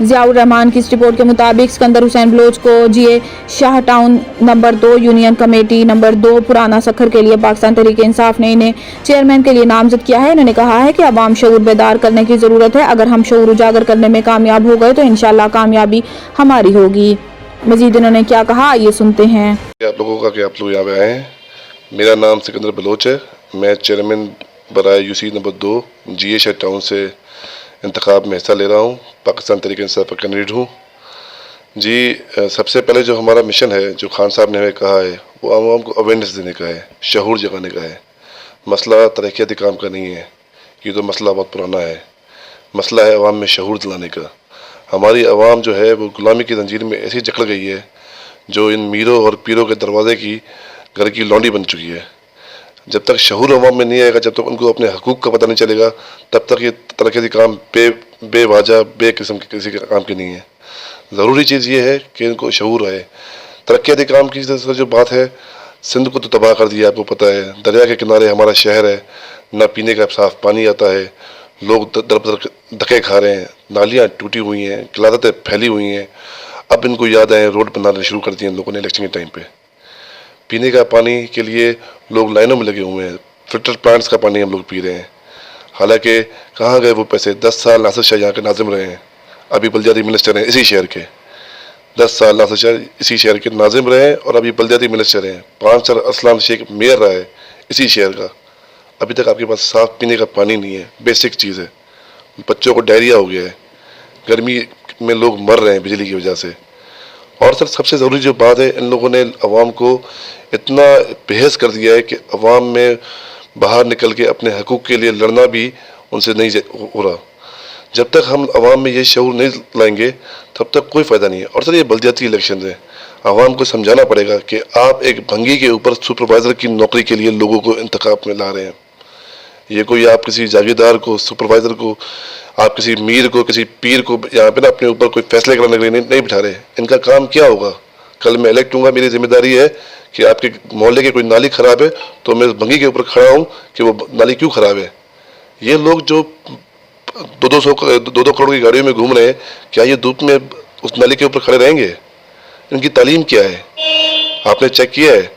ज़ियाउर रहमान की इस रिपोर्ट के मुताबिक सिकंदर हुसैन बलोच को GA Shah town number 2 union committee number 2 पुराना सखर के लिए पाकिस्तान तहरीक इंसाफ ने इन्हें चेयरमैन के लिए नामजद किया है। इन्होंने कहा है कि अवाम शऊर बेदार करने की ज़रूरत है। अगर हम शऊर उजागर करने में कामयाब हो गए तो इंशाअल्लाह कामयाबी हमारी होगी। मजीद इन्होंने क्या कहा, आइए सुनते हैं। आप लोगों का कि आप लोग यहाँ पे आए हैं। मेरा नाम सिकंदर बलोच है। मैं चेयरमैन बराए यूसी नंबर 2 जीए शाह टाउन से इंतखाब में हिस्सा ले रहा हूँ। पाकिस्तान तहरीक इंसाफ का कैंडिडेट हूँ जी। सबसे पहले जो हमारा मिशन है, जो खान साहब ने हमें कहा है, वो आवाम को अवेयरनेस देने का है, शऊर जगाने का है। मसला तरक्याती काम का नहीं है, ये तो मसला बहुत पुराना है। मसला है आवाम में शऊर दिलाने का। हमारी आवाम जो है वो गुलामी की जंजीर में ऐसी जकड़ गई है, जो इन मीरों और पीरों के दरवाजे की घर की लौंडी बन चुकी है। जब तक शऊर अवाम में नहीं आएगा, जब तक उनको अपने हकूक़ का पता नहीं चलेगा, तब तक ये तरक्याती काम बेवाजह बेकिस्म के किसी काम की नहीं है। ज़रूरी चीज़ ये है कि इनको शऊर आए। तरक्याती काम की जो बात है, सिंध को तो तबाह कर दिया, आपको पता है। दरिया के किनारे हमारा शहर है, ना पीने का साफ़ पानी आता है, लोग दर बदर धक्के खा रहे हैं, नालियाँ टूटी हुई हैं, क़िलादतें फैली हुई हैं। अब इनको याद आए, रोड बनाने शुरू कर दिए लोगों ने इलेक्शन के टाइम पे। पीने का पानी के लिए लोग लाइनों में लगे हुए हैं, फिल्टर प्लांट्स का पानी हम लोग पी रहे हैं। हालांकि कहाँ गए वो पैसे? 10 साल नासिर शाह यहाँ के नाजिम रहे हैं, अभी बलदियाती मिनिस्टर हैं इसी शहर के। 10 साल नासिर शाह इसी शहर के नाजिम रहे हैं और अभी बलदियाती मिनिस्टर हैं। 5 साल असलान शेख मेयर रहा है इसी शहर का। अभी तक आपके पास साफ़ पीने का पानी नहीं है, बेसिक चीज़ है। बच्चों को डायरिया हो गया है, गर्मी में लोग मर रहे हैं बिजली की वजह से। और सर सबसे ज़रूरी जो बात है, इन लोगों ने अवाम को इतना बेहस कर दिया है कि अवाम में बाहर निकल के अपने हकूक़ के लिए लड़ना भी उनसे नहीं हो रहा। जब तक हम अवाम में ये शऊर नहीं लाएंगे, तब तक कोई फ़ायदा नहीं है। और सर ये बल्दियाती इलेक्शन है, अवाम को समझाना पड़ेगा कि आप एक भंगी के ऊपर सुपरवाइज़र की नौकरी के लिए लोगों को इंतखाब में ला रहे हैं। ये कोई आप किसी जागीरदार को, सुपरवाइज़र को, आप किसी मीर को, किसी पीर को यहाँ पे ना अपने ऊपर कोई फैसले करने के लिए नहीं बिठा रहे। इनका काम क्या होगा? कल मैं इलेक्ट हूँगा, मेरी जिम्मेदारी है कि आपके मोहल्ले की कोई नाली ख़राब है तो मैं उस भंगी के ऊपर खड़ा हूँ कि वो नाली क्यों ख़राब है। ये लोग जो 2-2 करोड़ की गाड़ियों में घूम रहे हैं, क्या ये धूप में उस नाली के ऊपर खड़े रहेंगे? इनकी तालीम क्या है? आपने चेक किया है?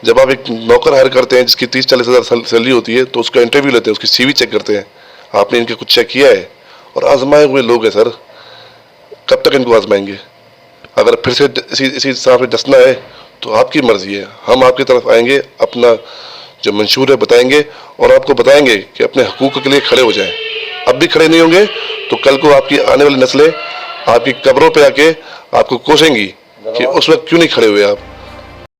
जब आप एक नौकर हायर करते हैं जिसकी 30-40 हज़ार सैलरी होती है, तो उसका इंटरव्यू लेते हैं, उसकी CV चेक करते हैं। आपने इनके कुछ चेक किया है? और आजमाए हुए लोग हैं सर, कब तक इनको आजमाएंगे? अगर फिर से इसी हिसाब से डसना है तो आपकी मर्जी है। हम आपकी तरफ आएंगे, अपना जो मंशूर है बताएंगे और आपको बताएंगे कि अपने हकूक़ के लिए खड़े हो जाएं। अब भी खड़े नहीं होंगे तो कल को आपकी आने वाली नस्लें आपकी कब्रों पे आके आपको कोसेंगी कि उस वक्त क्यों नहीं खड़े हुए आप।